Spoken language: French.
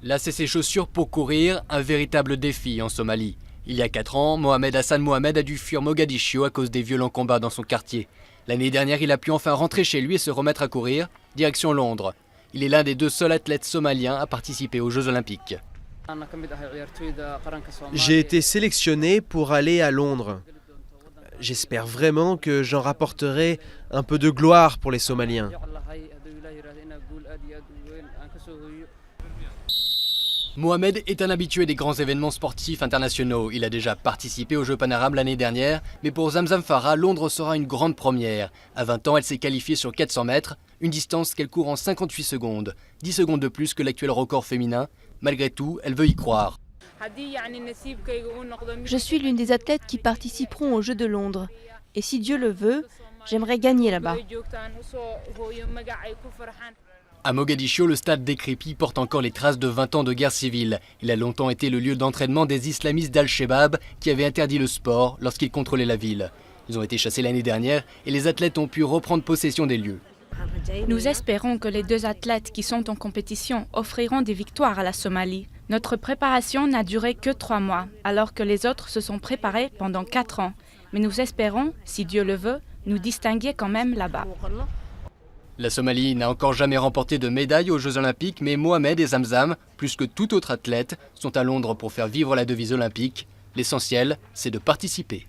Là, c'est ses chaussures pour courir, un véritable défi en Somalie. Il y a 4 ans, Mohamed Hassan Mohamed a dû fuir Mogadiscio à cause des violents combats dans son quartier. L'année dernière, il a pu enfin rentrer chez lui et se remettre à courir, direction Londres. Il est l'un des 2 seuls athlètes somaliens à participer aux Jeux Olympiques. J'ai été sélectionné pour aller à Londres. J'espère vraiment que j'en rapporterai un peu de gloire pour les Somaliens. Mohamed est un habitué des grands événements sportifs internationaux. Il a déjà participé aux Jeux Panarabes l'année dernière, mais pour Zamzam Farah, Londres sera une grande première. À 20 ans, elle s'est qualifiée sur 400 mètres, une distance qu'elle court en 58 secondes, 10 secondes de plus que l'actuel record féminin. Malgré tout, elle veut y croire. Je suis l'une des athlètes qui participeront aux Jeux de Londres. Et si Dieu le veut, j'aimerais gagner là-bas. À Mogadiscio, le stade d'Ekripi porte encore les traces de 20 ans de guerre civile. Il a longtemps été le lieu d'entraînement des islamistes d'Al-Shabaab qui avaient interdit le sport lorsqu'ils contrôlaient la ville. Ils ont été chassés l'année dernière et les athlètes ont pu reprendre possession des lieux. Nous espérons que les 2 athlètes qui sont en compétition offriront des victoires à la Somalie. Notre préparation n'a duré que 3 mois, alors que les autres se sont préparés pendant 4 ans. Mais nous espérons, si Dieu le veut, nous distinguer quand même là-bas. La Somalie n'a encore jamais remporté de médaille aux Jeux Olympiques, mais Mohamed et Zamzam, plus que tout autre athlète, sont à Londres pour faire vivre la devise olympique. L'essentiel, c'est de participer.